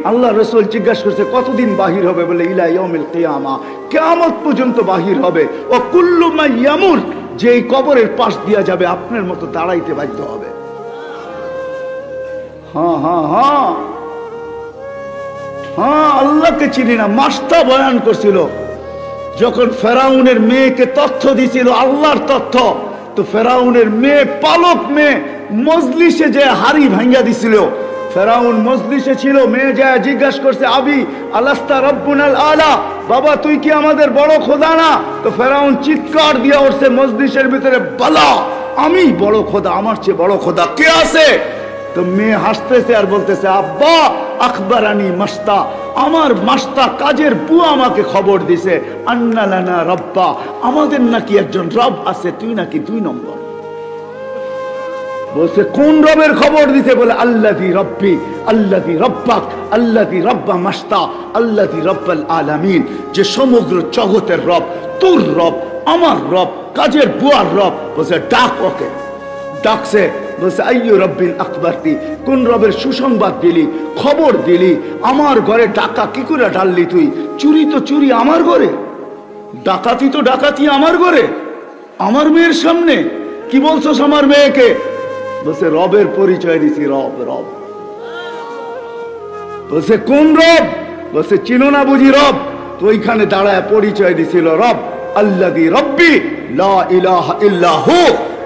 আল্লাহ রাসূল জিজ্ঞাসা করছে কতদিন বাহির হবে? বলে ইলা ইয়াউমিল কিয়ামা, কিয়ামত পর্যন্ত বাহির হবে। ও কুল্লু মা ইয়ামুর, যে এই কবরের পাশ দিয়া যাবে আপনার মতো দাঁড়াইতে বাধ্য হবে। হ্যাঁ হ্যাঁ হ্যাঁ হ্যাঁ, আল্লাহকে চিনি না। মাস্তা বয়ান করছিল যখন ফেরাউনের মেয়েকে তথ্য দিছিল আল্লাহর তথ্য, তো ফেরাউনের মেয়ে, পালক মেয়ে, মজলিসে যে হাড়ি ভাঙ্গা দিছিল। ফেরাউন মজলিসে ছিল, মেয়ে যায় জিজ্ঞাসা করছে আবি আলাস্তা রব্বুনাল আলা, বাবা তুই কি আমাদের বড় খোদা না? তো ফেরাউন চিৎকার দিয়া উঠছে মজলিসের ভিতরে, বালা আমি বড় খোদা, আমার চেয়ে বড় খোদা কে আছে? তো মেয়ে হাসতেছে আর বলতেছে আব্বা আখবরানি মাস্তা, আমার মাস্তা কাজের বুয়া আমাকে খবর দিছে, আন্না লানা রব্বা, আমাদের নাকি একজন রব আছে, তুই নাকি 2 নম্বর। বলছে কোন রবের খবর দিতে? বলে আল্লাযী রব্বি আল্লাযী রব্বাক আল্লাযী রব্বা মাস্তা আল্লাযী রব্বাল আলামিন, যে সমগ্র জগতের রব, তোর রব, আমার রব, কাজের বুয়ার রব। বলছে ডাক ওকে। ডাকছে, বলছে আইয়ু রব্বিল আকবরতি, কোন রবের সুসংবাদ দিলি, খবর দিলি? আমার ঘরে ডাকা কি করে ঢাললি তুই? চুরি তো চুরি আমার ঘরে, ডাকাতি তো ডাকাতি আমার ঘরে, আমার মেয়ের সামনে কি বলছস আমার মেয়েকে? বলছে রবের পরিচয় দিছি, রব রব। বলছে কোন রব? বলছে চিনো না বুঝি রব? তো ওইখানে দাঁড়ায় পরিচয় দিছিল রব, আল্লাযী রব্বি লা ইলাহা ইল্লা হু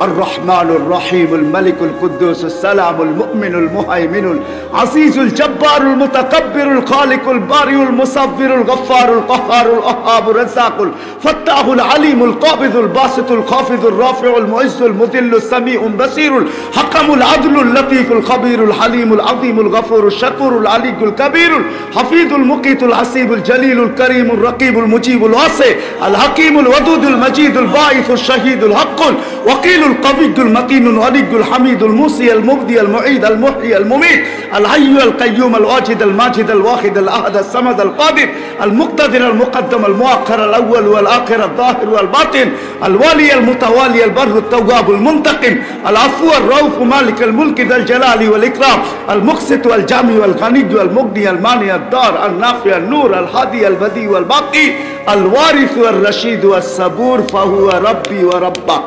الرحمن الرحيم الملك القدوس السلام المؤمن المهيمن العزيز الجبار المتكبر الخالق البارئ المصور الغفار القهار الوهاب الرزاق الفتاح العليم القابض الباسط الخافض الرافع المعز المذل السميع البصير الحكم العدل اللطيف الخبير الحليم العظيم الغفور الشكور العلي الكبير الحفيظ المقيت الحسيب الجليل الكريم الرقيب المجيب الواسع الحكيم الودود المجيد الباعث الشهيد الحق الوكيل القوي المتين الولي الحميد الموصي المبدي المعيد المحيي المميت الحي القيوم الواجد الماجد الواحد الاحد الصمد القادر المقتدر المقدم المؤخر الاول والاخر الظاهر والباطن الوالي المتوالي البر التواب المنتقم العفو الرؤوف مالك الملك ذا الجلال والاكرام المقسط والجامع والغني والمغني المانع الدار النافع النور الهادي البديع والباقي الوارث والرشيد والصبور فهو ربي وربك।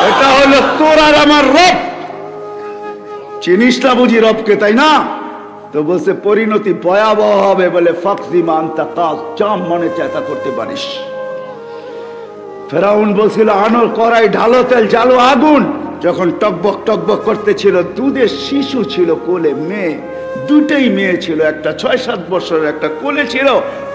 এটা হলো তোর আর আমার রব। চিনিস না বুঝি রবকে, তাই না? তো বলছে পরিণতি ভয়াবহ হবে। বলে ফাকজিমা আনতা কাজ, জাম মনে চাইতা করতে পারিস। ফেরাউন বলছিল আনো কড়াই, ঢালো তেল, জ্বালো আগুন। যখন টকবক টকবক করতেছিল, দুধের শিশু ছিল কোলে, মেয়ে, 2টাই মেয়ে ছিল, একটা 6-7 বছরের, একটা কোলে ছিল।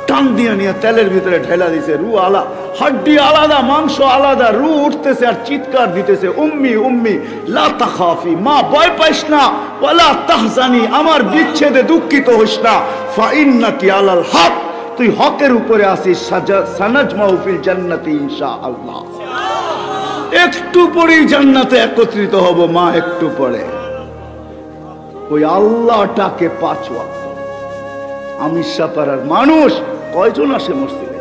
টান দিয়ে নিয়ে তেলের ভিতরে ঢেলা দিছে। রু আলা, হাড্ডি আলাদা, মাংস আলাদা, রু উঠতেছে আর চিৎকার দিতেছে, উম্মি উম্মি লা তাখাফি, মা ভয় পাইস না, ওয়ালা তাহজানি, আমার বিচ্ছেদে দুঃখিত হইস না, ফা ইন্নাকি আলাল হক, তুই হকের উপরে আসিস, সানাজমাউ ফিল জান্নাতি ইনশাআল্লাহ। একটু পরেই জান্নাতে একত্রিত হব মা, একটু পরে। ওই আল্লাহটাকে 5 ওয়াক্ত। আমিষাপাড়ার মানুষ কয়জন আসে মসজিদে?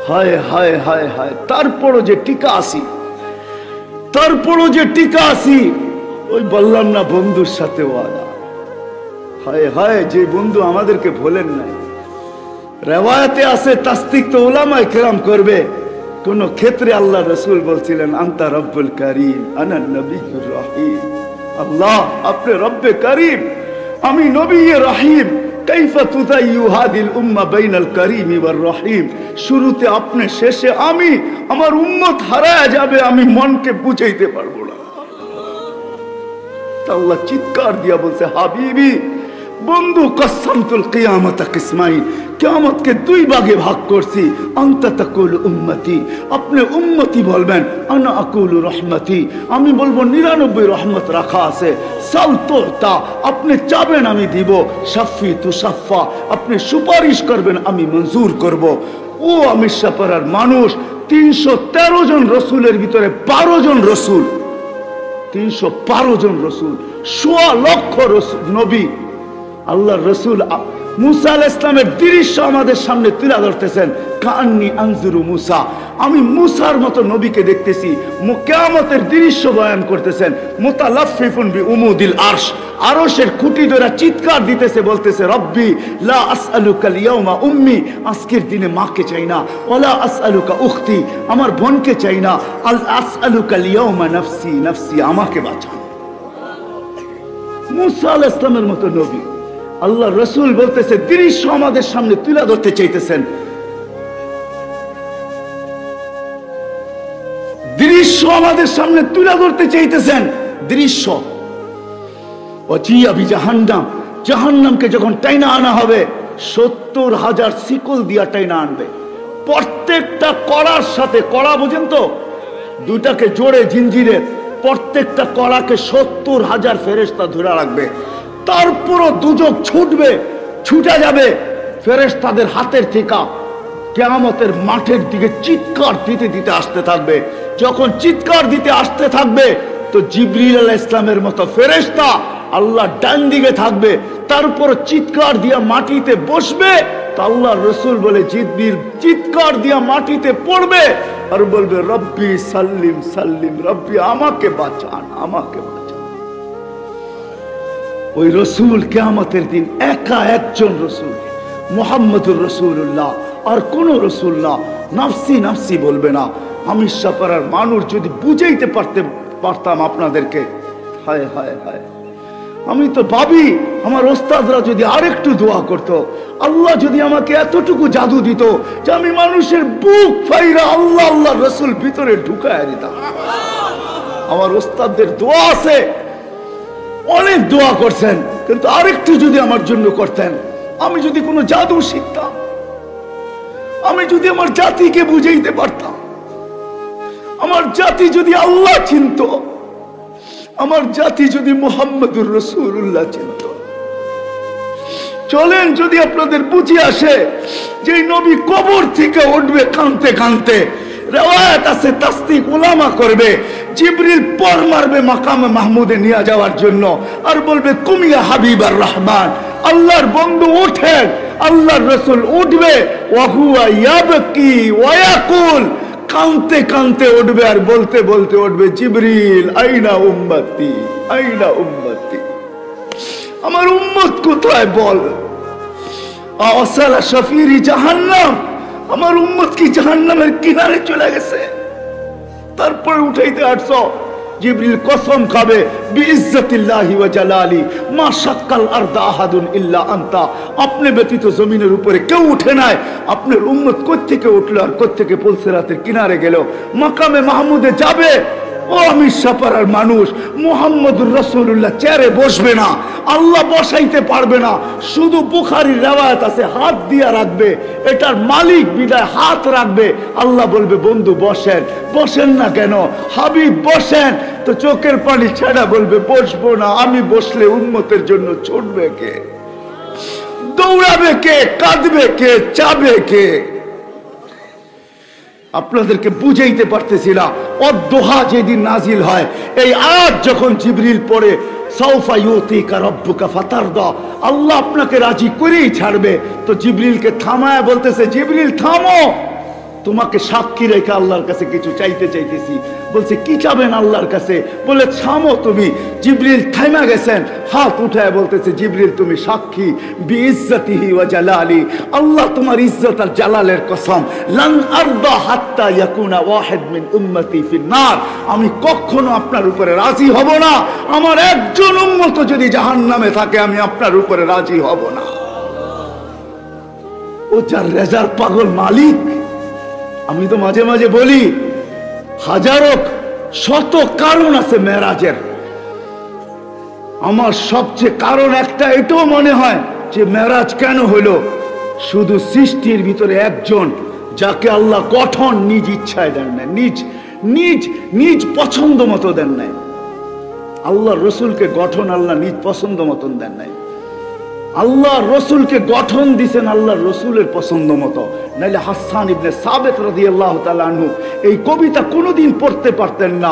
হায় হায় হায় হায়, তারপরও যে টিকা আসি, তারপরও যে টিকা আসি। ওই বললাম না বন্ধুর সাথে ওয়াদা। হায় হায়, যে বন্ধু আমাদেরকে ভোলেন নাই। রেওয়ায়াতে আছে, তাসদিক তো উলামায়ে কেরাম করবে। কোন ক্ষেত্রে আল্লাহ রাসূল বলছিলেন আনতা রব্বুল কারীম আনা নবিয়্যুর রহিম। আল্লাহ আপনি রব্বে কারীম, আমি নবী রহিম। কাইফা তুদাইয়ু হাদিল উম্মাহ বাইনাল কারীমি ওয়ার রহিম। শুরুতে আপনি, শেষে আমি, আমার উম্মত হারায় যাবে, আমি মনকে বুঝাইতে পারবো না। আল্লাহ চিৎকার দিয়া বলছে হাবিবি, বন্ধু, কসসামতুল কিয়ামাতা কিসমাইন, কিয়ামতকে 2 ভাগে ভাগ করছি। আনতা তাকুল উম্মতি, আপনি উম্মতি বলবেন, আনা আকুলু রহমতি, আমি বলবো 99 রহমত রাখা আছে। সাল তুতা, আপনি চাবেন আমি দিব। শাফি তুশাফা, আপনি সুপারিশ করবেন আমি মঞ্জুর করব। ও আমিষাপাড়ার মানুষ, 313 জন রসুলের ভিতরে 12 জন রসুল, 312 জন রসুল, 1.25 লক্ষ নবী। আল্লাহর রসুল মুসা আলাইহিস সালামের দৃশ্য আমাদের সামনে তুলে ধরতেছেন। কান্নি আনজুরু মুসা, আমি মুসার মতো নবীকে দেখতেছি কিয়ামতের দৃশ্য বয়ান করতেছেন, মুতালাফফিফুন বিউমুদিল আরশ, আরশের খুঁটি ধরে চিৎকার দিতেছে, বলতেছে রব্বি লা আসআলুকাল ইয়াউমা উম্মি, আজকের দিনে মাকে চাই না, ওয়ালা আসআলুকা উখতি, আমার বোনকে চাই না, আল আসআলুকাল ইয়াউমা নাফসি নাফসি, আমাকে বাঁচাও। মুসা আলাইহিস সালামের মতো নবী, আল্লাহ রাসূল বলতেছে দৃশ্য আমাদের সামনে তুলে ধরতে চাইতেছেন, দৃশ্য আমাদের সামনে তুলে ধরতে চাইতেছেন। দৃশ্য ওয়াজিয়া বিজাহান্নাম, জাহান্নামকে যখন টাইনা আনা হবে 70,000 শিকল দিয়া টাইনা আনবে। প্রত্যেকটা কড়ার সাথে, কড়া বুঝেন তো, দুটাকে জোড়ে জিঞ্জিরে, প্রত্যেকটা কড়াকে 70,000 ফেরেশতা ধরে রাখবে। তারপরও দুজক ছুটবে, ছুটে যাবে ফেরেশতাদের হাতের থেকে, কিয়ামতের মাঠের দিকে চিৎকার দিতে দিতে আসতে থাকবে। যখন চিৎকার দিতে আসতে থাকবে তো জিবরিল আলাইহিস সালামের মতো ফেরেশতা আল্লাহ ডান দিকে থাকবে, তারপর চিৎকার দিয়া মাটিতে বসবে। তো আল্লাহ রাসূল বলে জিবরিল চিৎকার দিয়া মাটিতে পড়বে আর বলবে রব্বি সাল্লিম সাল্লিম, রব্বি আমাকে বাঁচান, আমাকে বাঁচান। ওই রাসূল কিয়ামতের দিন একা একজন রাসূল, মুহাম্মদুর রাসূলুল্লাহ, আর কোন রাসূল না, নাফসি নাফসি বলবে না। আমি সাপাড়ার মানুষ যদি বুঝাইতে পারতাম আপনাদেরকে, হায় হায় হায়, আমি তো ভাবি আমার ওস্তাদরা যদি আরেকটু দোয়া করতো, আল্লাহ যদি আমাকে এতটুকু জাদু দিত যে আমি মানুষের বুক ফাইরা আল্লাহ আল্লাহ রাসূল ভিতরে ঢুকায় দিতাম। আমার ওস্তাদদের দোয়া আছে, অনেক দোয়া করছেন, কিন্তু আরেকটু যদি আমার জন্য করতেন, আমি যদি কোনো জাদু শিখতাম, আমি যদি আমার জাতিকে বুঝাইতে পারতাম, আমার জাতি যদি আল্লাহ চিনত, আমার জাতি যদি মুহাম্মদুর রাসূলুল্লাহ চিনত। চলেন যদি আপনাদের বুঝে আসে যে নবী কবর থেকে উঠবে কাঁদতে কাঁদতে, রিওয়ায়াত আছে তাসদিক উলামা করবে, জিবরিল পর মারবে মাকামে মাহমুদে নিয়ে যাওয়ার জন্য আর বলবে কুমিয়া হাবিবার রহমান, আল্লাহর বন্ধু ওঠেন। আল্লাহর রাসূল উঠবে, ওয়া হুয়া ইয়াবকি ওয়া ইয়াকুল, কাঁদতে কাঁদতে উঠবে আর বলতে বলতে উঠবে জিবরিল আইনা উম্মতি, আইনা উম্মতি, আমার উম্মত কোথায় বল। আসালা শাফিরি জাহান্নাম, আমার উম্মত কি জাহান্নামের কিনারে চলে গেছে। তারপরে উঠাইতে আসছো, জিবরিল কসম খাবে বিইজ্জাতিল্লাহি ওয়া জালালি মা শাক্কাল আরদা আহাদুন ইল্লা আনতা, আপনি ব্যতীত জমিনের উপরে কেউ উঠে নাই। আপনার উম্মত কোত্থেকে উঠলো আর কোত্থেকে পুলসিরাতের কিনারে গেল, মাকামে মাহমুদে যাবে। ও আমি সাপাড়ার মানুষ, মুহাম্মদুর রাসূলুল্লাহ চেয়ারে বসবে না, আল্লাহ বসাইতে পারবে না। শুধু বুখারীর রিওয়ায়াত আছে হাত দিয়া রাখবে, এটার মালিক বিদায় হাত রাখবে। আল্লাহ বলবে বন্ধু বসেন, বসেন না কেন হাবিব বসেন, তো চোখের পানি ছেড়া বলবে বসবো না। আমি বসলে উম্মতের জন্য ছুটবে কে, দৌড়াবে কে, কাঁদবে কে, চাবে কে। আপনাদেরকে বুঝাইতে পারতেছি না। অদ্দোহা যেদিন নাজিল হয়, এই আয়াত যখন জিবরিল পড়ে সাউফা ইউতিকা রাব্বুকা ফাতারদা, আল্লাহ আপনাকে রাজি করেই ছাড়বে। তো জিবরিলকে থামায় বলতেছে জিবরিল থামো, তোমাকে সাক্ষী রেখে আল্লাহর কাছে কিছু চাইতে চাইতেছি। বলছে কি চাবেন আল্লাহর কাছে? বলে থামো তুমি। জিবরিল থামা গেছেন, হাত উঠায় বলতেছে জিবরিল তুমি সাক্ষী, বিইজ্জাতিহি ওয়া জালালি, আল্লাহ তোমার ইজ্জত আর জালালের কসম, লান আরদা হাত্তা ইয়াকুনা ওয়াহিদ মিন উম্মতি ফিন নার, আমি কখনো আপনার উপরে রাজি হব না, আমার একজন উম্মত যদি জাহান্নামে থাকে আমি আপনার উপরে রাজি হব না। ও যার রেজার পাগল মালিক। আমি তো মাঝে মাঝে বলি হাজারো শত কারণ আছে মেরাজের, আমার সবচেয়ে কারণ একটা এটাও মনে হয় যে মেরাজ কেন হলো, শুধু সৃষ্টির ভিতরে একজন যাকে আল্লাহ গঠন নিজ ইচ্ছায় দেন নাই, নিজ নিজ নিজ পছন্দ মতো দেন নাই। আল্লাহ রসুলকে গঠন আল্লাহ নিজ পছন্দ মতন দেন নাই, আল্লাহ রসুলকে গঠন দিছেন আল্লাহ রসুলের পছন্দ মতো। নাইলে হাসান ইবনে সাবিত রাদিয়াল্লাহু তাআলা আনহু এই কবিতা কোনোদিন পড়তে পারতেন না।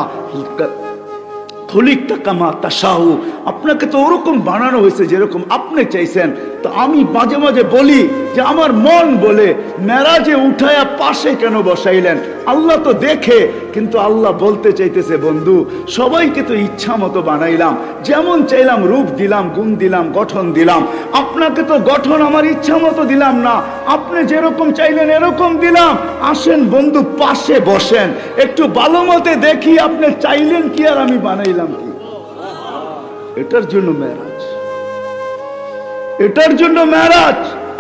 খুলিকতা কামা তাশাউ, আপনাকে তো ওরকম বানানো হয়েছে যেরকম আপনি চাইছেন। তো আমি মাঝে মাঝে বলি যে আমার মন বলে মেরাজে উঠায়া পাশে কেন বসাইলেন? আল্লাহ তো দেখে, কিন্তু আল্লাহ বলতে চাইতেছে বন্ধু সবাইকে তো ইচ্ছা মতো বানাইলাম, যেমন চাইলাম রূপ দিলাম, গুণ দিলাম, গঠন দিলাম। আপনাকে তো গঠন আমার ইচ্ছা মতো দিলাম না, আপনি যেরকম চাইলেন এরকম দিলাম। আসেন বন্ধু পাশে বসেন, একটু ভালো মতে দেখি আপনি চাইলেন কি আর আমি বানাইলাম কি। এটার জন্য মেরাজ, এটার জন্য মেরাজ।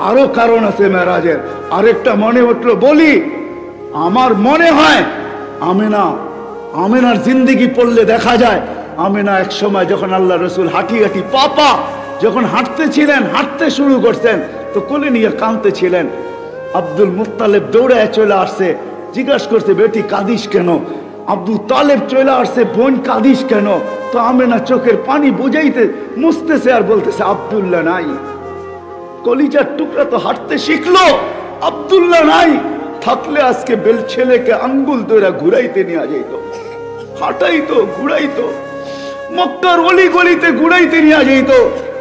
আরো কারণ আছে মেরাজের। আরেকটা মনে উঠলো বলি, আমার মনে হয় আমেনার জিন্দেগি পড়লে দেখা যায়, আমেনা এক সময় যখন আল্লাহ রসুল হাঁটি হাঁটি পাপা যখন হাঁটতেছিলেন, হাঁটতে শুরু করছেন, তো কোলে নিয়ে কাঁদতেছিলেন। আব্দুল মুত্তালিব দৌড়ে চলে আসছে, জিজ্ঞাসা করছে বেটি কাঁদিস কেন? আব্দুল তালেব চলে আসছে, বোন কাঁদিস কেন? তো আমেনা চোখের পানি বুঝাইতে মুছতেছে আর বলতেছে আব্দুল্লাহ নাই। কলিজার টুকরা তো হাঁটতে শিখলো, আব্দুল্লাহ নাই। থাকলে আজকে বেল ছেলেকে আঙ্গুল ধরে ঘুরাইতে নিয়ে যাইতো, হাঁটাইতো, ঘুরাইতো, মক্কার অলি গলিতে ঘুরাইতে নিয়ে যাইতো,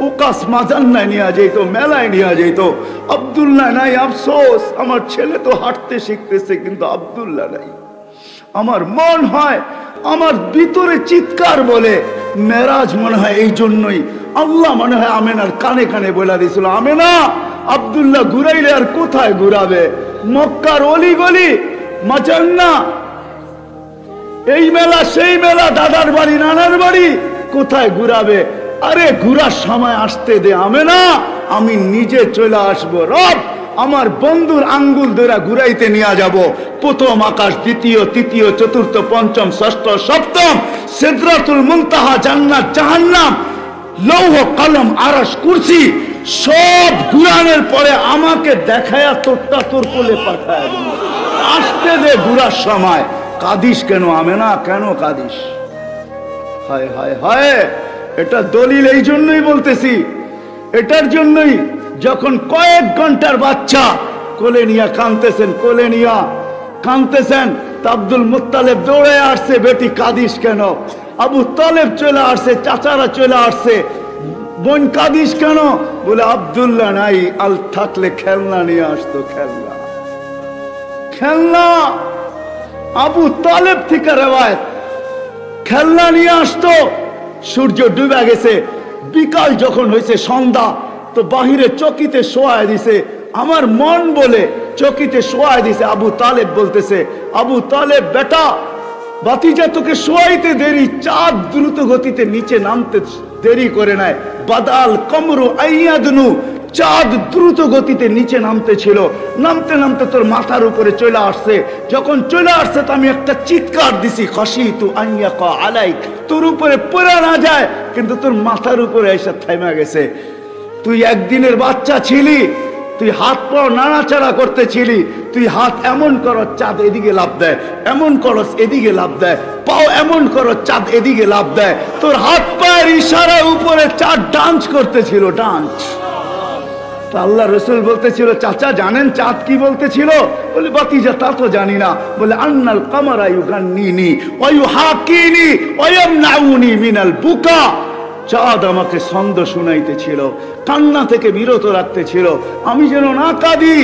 উকাস মাজান্নায় নিয়ে যাইতো, মেলায় নিয়ে যাইতো। আব্দুল্লাহ নাই, আফসোস আমার ছেলে তো হাঁটতে শিখতেছে কিন্তু আব্দুল্লাহ নাই। আমার মন হয়, আমার ভিতরে চিৎকার বলে মেরাজ মনে হয় এই জন্যই আল্লাহ মনে হয় আমেনার কানে কানে বলে দিয়েছিল, আমেনা আব্দুল্লাহ ঘুরাইলে আর কোথায় ঘুরাবে? মক্কার অলি গলি, মাজান্না, এই মেলা সেই মেলা, দাদার বাড়ি নানার বাড়ি, কোথায় ঘুরাবে? আরে ঘুরার সময় আসতে দে আমেনা, আমি নিজে চলে আসবো। রব আমার বন্ধুর আঙ্গুল ধরে ঘুরাইতে নিয়ে যাব। প্রথম আকাশ, দ্বিতীয়, তৃতীয়, চতুর্থ, পঞ্চম, ষষ্ঠ, সপ্তম, সিদরাতুল মুনতাহা, জান্নাত, জাহান্নাম, লৌহ কলম, আরশ, কুরসি সব ঘুরানোর পরে আমাকে দেখায়া তোরটা তোর কোলে পাঠায় দিল। আসতে দে ঘুরার সময়। কাঁদিস কেন আমেনা, কেন কাঁদিস? হায় হায় হায়, এটা দলিল এই জন্যই বলতেছি, এটার জন্যই যখন কয়েক ঘন্টার বাচ্চা কোলে নিয়ে কাঁদতেছেন, কোলে নিয়ে কাঁদতেছেন, তা আব্দুল মুত্তালিব দৌড়ে আসছে, বেটি কাঁদিস কেন? আবু তালেব চলে আসছে, চাচারা চলে আসছে, বোন কাঁদিস কেন? বলে আব্দুল্লাহ নাই, আল থাকলে খেলনা নিয়ে আসতো, খেলনা, খেলনা। আবু তালেব থেকে রেওয়ায়েত, খেলনা নিয়ে আসতো। সূর্য ডুবে গেছে, বিকাল যখন হয়েছে সন্ধ্যা, তো বাহিরে চকিতে শোয়ায় দিছে। আমার মন বলে চকিতে শোয়ায় দিছে। আবু তালেব বলতেছে, আবু তালেব বেটা, বাতিজা তোকে শোয়াইতে দেরি, চাঁদ দ্রুত গতিতে নিচে নামতে দেরি করে নেয়। বাদাল কমরু আইয়াদনু, চাঁদ দ্রুত গতিতে নিচে নামতে ছিল, নামতে নামতে তোর মাথার উপরে চলে আসছে। যখন চলে আসছে তো আমি একটা চিৎকার দিছি, খাশিতু আইয়াকা আলাইক, তোর উপরে পড়ে না যায়, কিন্তু তোর মাথার উপরে এসে থেমে গেছে। তুই একদিনের বাচ্চা ছিলি, তুই হাত পা নাড়াচাড়া করতেছিলি, তুই হাত এমন করো চাঁদ এদিকে লাভ দেয়, এমন করস এদিকে লাভ দেয়, পাও এমন করো চাঁদ এদিকে লাভ দেয়। তোর হাত পায়ের ইশারা উপরে চাঁদ ডান্স করতেছিল, ডান্স। আল্লাহ রসুল বলতেছিল, চাচা জানেন চাঁদ কি বলতেছিল? বলে বাতিজা তা তো জানি না। বলে আন্নাল কামারা ইউগান্নিনি ওয়া ইউহাকিনি ওয়া ইয়ামনাউনি মিনাল বুকা, চাঁদ আমাকে ছন্দ শুনাইতেছিল, কান্না থেকে বিরত রাখতেছিল, আমি যেন না কাঁদি।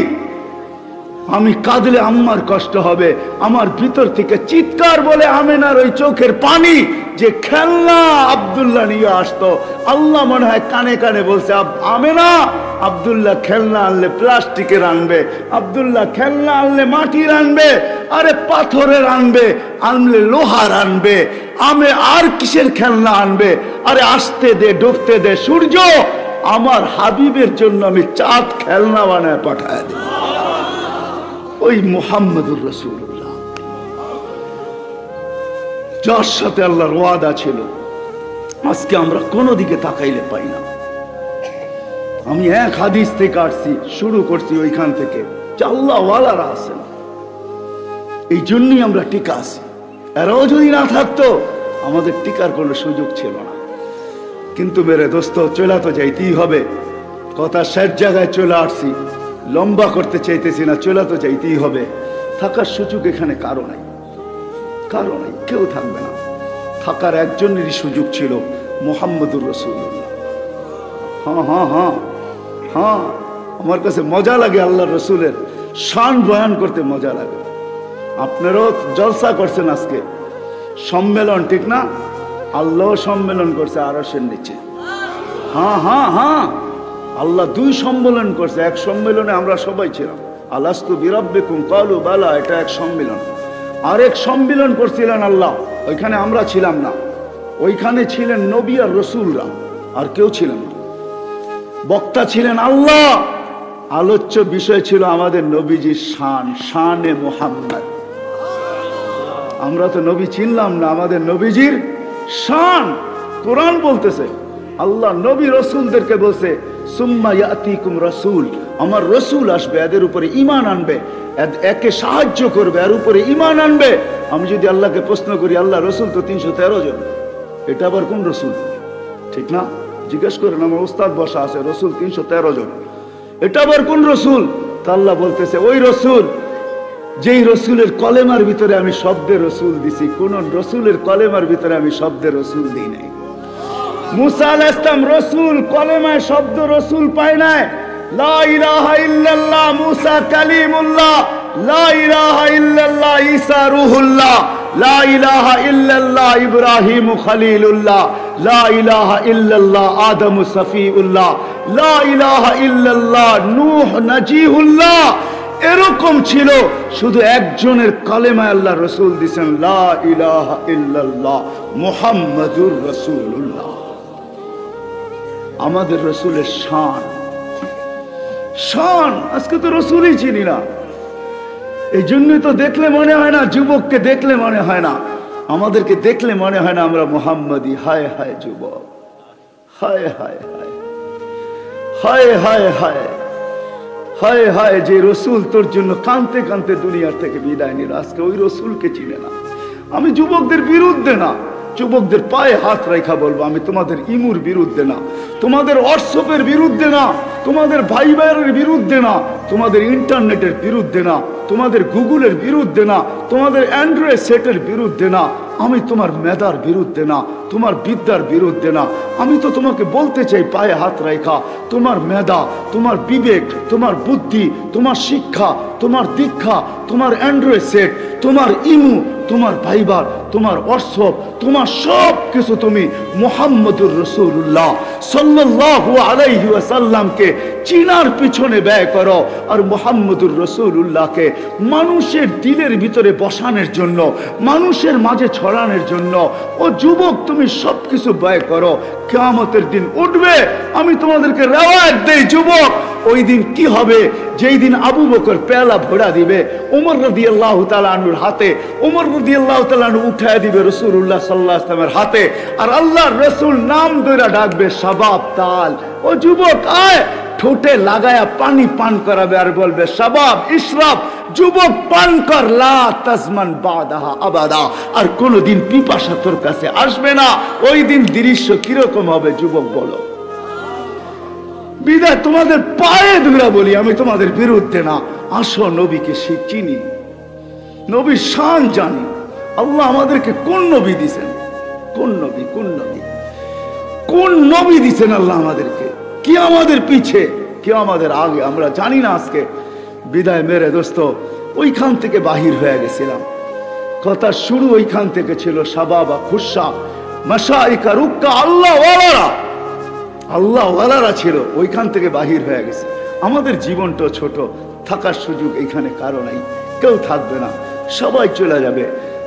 আমি কাঁদলে আম্মার কষ্ট হবে। আমার ভিতর থেকে চিৎকার বলে আমেনার ওই চোখের পানি, যে খেলনা আব্দুল্লাহ নিয়ে আসতো। আল্লাহ মনে হয় কানে কানে বলছে, আমেনা আব্দুল্লাহ খেলনা আনলে প্লাস্টিকের আনবে, আব্দুল্লাহ খেলনা আনলে মাটির আনবে, আরে পাথরের আনবে, আনলে লোহার আনবে, আমি আর কিসের খেলনা আনবে? আরে আসতে দে, ডুবতে দে সূর্য। আমার হাবিবের জন্য আমি চাঁদ খেলনা বানায় পাঠায় দিই। ওই মুহাম্মদুর রাসূলুল্লাহ, যার সাথে আল্লাহর ওয়াদা ছিল, আজকে আমরা কোন দিকে তাকাইলে পাই না। আমি এক হাদিস থেকে আসছি, শুরু করছি ওইখান থেকে, আল্লাহ ওয়ালারা আছেন, এই জন্যই আমরা টিকা আছি। এরাও যদি না থাকতো আমাদের টিকার কোনো সুযোগ ছিল না। কিন্তু মেরে দোস্ত, চলে তো যাইতেই হবে। কথা শেষ জায়গায় চলে আসছি, লম্বা করতে চাইতেছি না, চলে তো যাইতেই হবে। থাকার সুযোগ এখানে কারো নাই, কারো নাই, কেউ থাকবে না। থাকার একজনেরই সুযোগ ছিল, মুহাম্মদুর রাসূলুল্লাহ। হ্যাঁ হ্যাঁ হ্যাঁ হ্যাঁ, আমার কাছে মজা লাগে আল্লাহ রসুলের শান বয়ান করতে, মজা লাগে। আপনারাও জলসা করছেন আজকে, সম্মেলন, ঠিক না? আল্লাহ সম্মেলন করছে আরশের নিচে। হ্যাঁ হ্যাঁ হ্যাঁ, আল্লাহ 2 সম্মেলন করছে। এক সম্মেলনে আমরা সবাই ছিলাম, আলাস্তু বিরাব্বিকুম ক্বালু বালা, এটা এক সম্মেলন। আরেক সম্মেলন করছিলেন আল্লাহ, ওইখানে আমরা ছিলাম না। ওইখানে ছিলেন নবী আর রসুলরা, আর কেউ ছিলেন না। বক্তা ছিলেন আল্লাহ, আলোচ্য বিষয় ছিল আমাদের নবীজির শান, শানে মুহাম্মদ। আমরা তো নবী চিনলাম না, আমাদের নবীজির শান কোরআন বলতেছে। আল্লাহ নবী রসুলদেরকে বলছে সুম্মা ইয়াতিকুম রাসূল, আমার রসুল আসবে, এদের উপরে ঈমান আনবে, একে সাহায্য করবে, এর উপরে ঈমান আনবে। আমি যদি আল্লাহকে প্রশ্ন করি, আল্লাহ রসুল তো 313 জন, এটা আবার কোন রসুল? ঠিক না? জিজ্ঞেস করেন, আমার ওস্তাদ বসা আছে, রসুল 313 জন, এটা আবার কোন রসুল? তা আল্লাহ বলতেছে ওই রসুল যেই রসুলের কলেমার ভিতরে আমি শব্দে রসুল দিছি, কোন রসুলের কলেমার ভিতরে আমি শব্দে রসুল দিই নাই। মুসা আলাইহিস সালাম রসুল, কলেমায় শব্দ রসুল পায় নাই। লা ইলাহা ইল্লাল্লাহ মুসা কালিমুল্লাহ, লা ইলাহা ইল্লাল্লাহ ঈসা রূহুল্লাহ, লা ইলাহা ইল্লাল্লাহ ইব্রাহিম খলিলুল্লাহ, লা ইলাহা ইল্লাল্লাহ আদম সফিউল্লাহ, লা ইলাহা ইল্লাল্লাহ নূহ নাজিহুল্লাহ। এরকম ছিল, শুধু একজনের কালেমায় আল্লাহ রসুল দিয়েছেন, লা ইলাহা ইল্লাল্লাহ মুহাম্মাদুর রাসূলুল্লাহ। আমাদের রসুলের শান, শান আজকে তো রসুলই চিনি না। এই জন্যই তো দেখলে মনে হয় না, যুবককে দেখলে মনে হয় না, আমাদেরকে দেখলে মনে হয় না আমরা মুহাম্মাদি। হায় হায় যুবক, হায় হায় হায় হায় হায় হায় হায় হায়, যে রসুল তোর জন্য কাঁদতে কাঁদতে দুনিয়ার থেকে বিদায় নিল, আজকে ওই রসুলকে চিনে না। আমি যুবকদের বিরুদ্ধে না, যুবকদের পায়ে হাত রেখা বলবো, আমি তোমাদের ইমুর বিরুদ্ধে না, তোমাদের হোয়াটসঅ্যাপের বিরুদ্ধে না, তোমাদের ভাইবারের বিরুদ্ধে না, তোমাদের ইন্টারনেটের বিরুদ্ধে না, তোমাদের গুগলের বিরুদ্ধে না, তোমাদের অ্যান্ড্রয়েড সেটের বিরুদ্ধে না, আমি তোমার মেধার বিরুদ্ধে না, তোমার বিদ্যার বিরুদ্ধে না। আমি তো তোমাকে বলতে চাই, পায়ে হাত রেখা, তোমার মেধা, তোমার বিবেক, তোমার বুদ্ধি, তোমার শিক্ষা, তোমার দীক্ষা, তোমার অ্যান্ড্রয়েড সেট, তোমার ইমু, তোমার ভাইবার, তোমার হোয়াটসঅ্যাপ, তোমার সব কিছু তুমি মুহাম্মদুর রাসূলুল্লাহ সাল্লাল্লাহু আলাইহি ওয়াসাল্লামকে চিনার পিছনে ব্যয় করো। আর মুহাম্মদুর রাসূলুল্লাহকে মানুষের দিলের ভিতরে বসানোর জন্য, মানুষের মাঝে ছড়ানোর জন্য, ও যুবক তুমি সব কিছু ব্যয় করো। কিয়ামতের দিন উঠবে, আমি তোমাদেরকে রেওয়ায়াত দেই যুবক, ওই দিন কি হবে? যেই দিন আবু বকর পেয়ালা ভরা দিবে ওমর রাদিয়াল্লাহু তাআলা আনহুর হাতে, ওমর রাদিয়াল্লাহু তাআলা আনহু উঠায় দিবে রাসূলুল্লাহ সাল্লাল্লাহু আলাইহি ওয়াসাল্লামের হাতে, আর আল্লাহর রাসূল নাম ধরে ডাকবে শাবাব তাল, ও যুবক আয়, ঠোঁটে লাগায়া পানি পান করাবে আর বলবে শাবাব ইশরাব, যুবক পান কর, লা তাজমান বাদাহা আবাদা, আর কোনদিন পিপাসা তোর কাছে আসবে না। ওই দিন দৃশ্য কিরকম হবে যুবক বলো? বিদায় তোমাদের পায়ে ধরে বলি, আমি তোমাদের বিরুদ্ধে না। আসো নবীকে চিনি, নবীর শান জানি। আল্লাহ আমাদেরকে কোন নবী দিছেন? কোন নবী? কোন নবী? কোন নবী দিছেন আল্লাহ আমাদেরকে? কি আমাদের পিছে, কি আমাদের আগে, আমরা জানি না। আজকে বিদায় মেরে দোস্ত ওইখান থেকে বাহির হয়ে গেছিলাম। কথা শুরু ওইখান থেকে ছিল, শাবাবা খুশা মাশাইকা রুক্কা, আল্লাহ ওয়ালারা, আল্লাহ ওয়ালারা ছিল, ওইখান থেকে বাহির হয়ে গেছে। আমাদের জীবনটা ছোট, থাকার সুযোগ এইখানে কারো নাই, কেউ থাকবে না, সবাই চলে যাবে।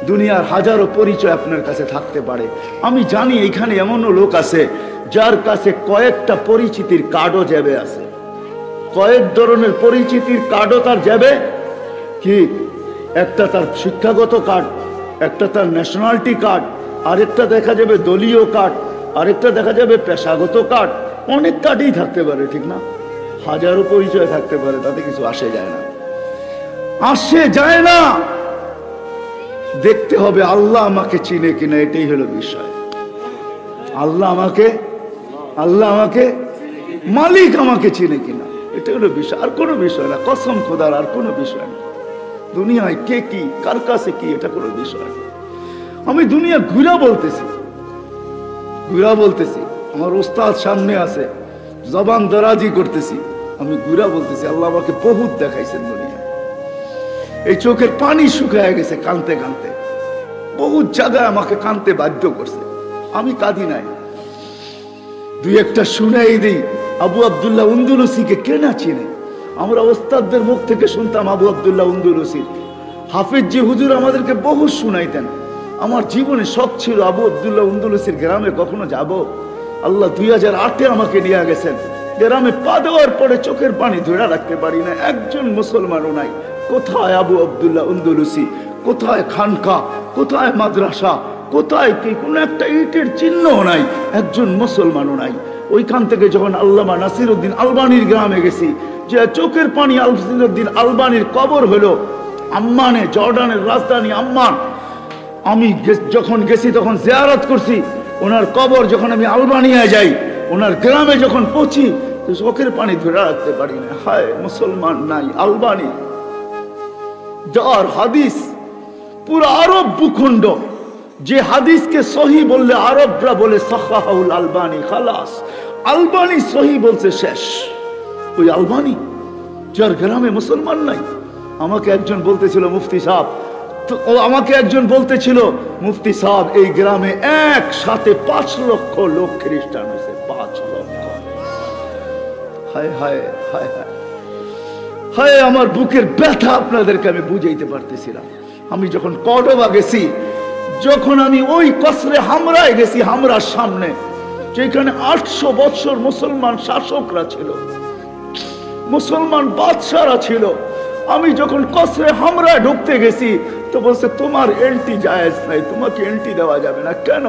দুনিয়ার হাজারো পরিচয় আপনার কাছে থাকতে পারে। আমি জানি এইখানে এমনও লোক আছে যার কাছে কয়েকটা পরিচিতির কার্ডও যাবে আছে, কয়েক ধরনের পরিচিতির কার্ডও তার যাবে। কি? একটা তার শিক্ষাগত কার্ড, একটা তার ন্যাশনালিটি কার্ড, আরেকটা দেখা যাবে দলীয় কার্ড, আরেকটা দেখা যাবে পেশাগত কার্ড। অনেক কার্ডই থাকতে পারে, ঠিক না? হাজারো পরিচয় থাকতে পারে, তাতে কিছু আসে যায় না, আসে যায় না। দেখতে হবে আল্লাহ আমাকে চিনে কিনা, এটাই হলো বিষয়। আল্লাহ আমাকে মালিক আমাকে চিনে কিনা, এটা হলো বিষয়, আর কোনো বিষয় না। কসম খোদার আর কোনো বিষয় না। দুনিয়ায় কে কি, কার কাছে কি, এটা কোনো বিষয় না। আমি দুনিয়া ঘুরা বলতেছি, আমার উস্তাদ সামনে আছে, জবান দরাজি করতেছি, আমি ঘুরা বলতেছি। আল্লাহ আমাকে বহুত দেখাইছেন দুনিয়া, এই চোখের পানি শুকায় গেছে কাঁদতে কাঁদতে। বহু জায়গায় আমাকে কাঁদতে বাধ্য করছে, আমি কাঁদি নাই। দুই একটা শুনাই দিই। আবু আব্দুল্লাহ উন্দুলুসিকে কে না চিনে? আমরা ওস্তাদদের মুখ থেকে শুনতাম আবু আব্দুল্লাহ উন্দুলুসি। হাফিজ জি হুজুর আমাদেরকে বহু শুনাইতেন। আমার জীবনে শখ ছিল আবু আব্দুল্লাহ উন্দুলুসির গ্রামে কখনো যাব। আল্লাহ 2008-এ আমাকে নিয়ে গেছেন। গ্রামে পা দেওয়ার পরে চোখের পানি ধরে রাখতে পারি না, একজন মুসলমানও নাই। কোথায় আবু আব্দুল্লাহ উন্দুলুসি, কোথায় খানকা, কোথায় মাদ্রাসা, কোথায় কি কোনো একটা ইটের চিহ্নও নাই, একজন মুসলমানও নাই। ওইখান থেকে যখন আল্লামা নাসিরউদ্দিন আলবানির গ্রামে গেছি, যে চোখের পানি নাসিরউদ্দিন আলবানির কবর হলো আম্মানে, জর্ডানের রাজধানী আম্মান। আমি যখন গেছি তখন জিয়ারত করছি ওনার কবর। যখন আমি আলবানিয়ায় যাই, ওনার গ্রামে যখন পৌঁছি, তো চোখের পানি ধরে রাখতে পারি না। হায়, মুসলমান নাই। আলবানি যার হাদিস পুরো আরব ভূখণ্ড, যে হাদিসকে সহি বললে আরবরা বলে সাহাহুল আলবানি, খালাস। আলবানি সহি বলছে শেষ। ওই আলবানি যার গ্রামে মুসলমান নাই। আমাকে একজন বলতেছিল মুফতি সাহেব, আমাকে একজন বলতেছিল মুফতি সাহেব এই গ্রামে একসাথে 5 লক্ষ লোক খ্রিস্টান হয়েছে। 5 লক্ষ। হায় হায় হায় হায় হায়, আমার বুকের ব্যথা আপনাদেরকে আমি বুঝাইতে পারতেছিলাম। আমি যখন কর্ডোবা গেছি, যখন আমি ওই কসরে হামরায় গেছি, হামরার সামনে যেখানে 800 বছর মুসলমান শাসকরা ছিল, মুসলমান বাদশারা ছিল, আমি যখন কসরে হামরায় ঢুকতে গেছি তো বলছে তোমার এন্ট্রি জায়েজ নাই, তোমাকে এন্ট্রি দেওয়া যাবে না। কেন?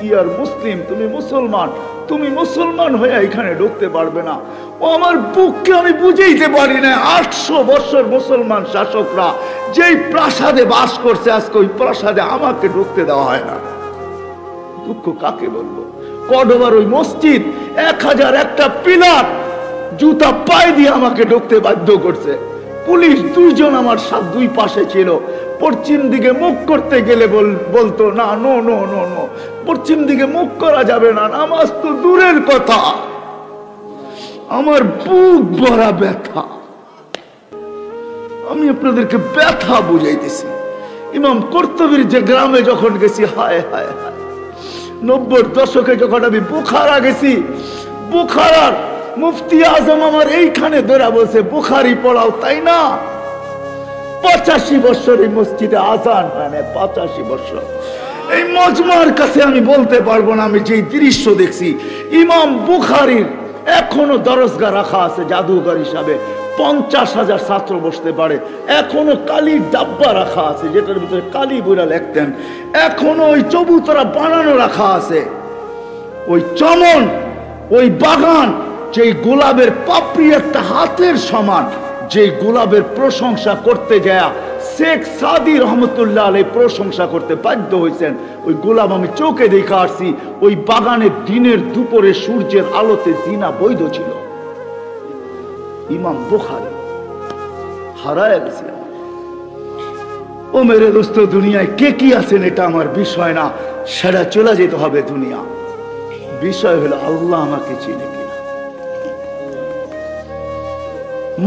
ইয়ার মুসলিম, তুমি মুসলমান, তুমি মুসলমান হয়ে এখানে ঢুকতে পারবে না। ও আমার বুককে আমি বুঝাইতে পারি না। 800 বছর মুসলমান শাসকরা যেই প্রাসাদে বাস করছে, আজকে ওই প্রাসাদে আমাকে ঢুকতে দেওয়া হয় না। দুঃখ কাকে বলবো? কর্ডোবার ওই মসজিদ 1001টা পিলার জুতা পায়ে দিয়ে আমাকে ঢুকতে বাধ্য করছে। পুলিশ 2 জন আমার সাথে 2 পাশে ছিল। পশ্চিম দিকে মুখ করতে গেলে বলতো না, নো নো নো নো, পশ্চিম দিকে মুখ করা যাবে না, নামাজ তো দূরের কথা। আমার বুক ভরা ব্যথা, আমি আপনাদেরকে ব্যথা বুঝাইতেছি। ইমাম কর্তুবীর যে গ্রামে যখন গেছি, হায় হায় হায়, 90-র দশকে যখন আমি বুখারা গেছি, বুখারার মুফতি আজম আমার এইখানে ধরা বলছে বুখারি পড়াও, তাই না? 85 বছর এই মসজিদে আজান হয় না, 85 বছর। এই মজমার কাছে আমি বলতে পারবো না আমি যে দৃশ্য দেখছি। ইমাম বুখারীর এখনো দরজগা রাখা আছে জাদুঘর হিসাবে, 50,000 ছাত্র বসতে পারে। এখনো কালির ডাব্বা রাখা আছে, যেটার ভিতরে কালি বইরা লিখতেন। এখনো ওই চবুতরা বানানো রাখা আছে। ওই চমন, ওই বাগান, যে গোলাপের পাপড়ি একটা হাতের সমান, যে গোলাপের প্রশংসা করতে যায় শেখ সাদি রহমতুল্লাহ আলাইহি প্রশংসা করতে বাধ্য হয়েছেন, ওই গোলাপ আমি চোখে দেখে আসছি। ওই বাগানে দিনের দুপুরে সূর্যের আলোতে জিনা বৈধ ছিল। ইমাম বুখারী হারায় গেছে। ও মেরে দোস্ত, দুনিয়ায় কে কি আছেন এটা আমার বিষয় না, সেটা চলে যেতে হবে দুনিয়া। বিষয় হলো আল্লাহ আমাকে চিনে কিনা,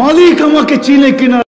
মালিক আমাকে চিনে কিনা।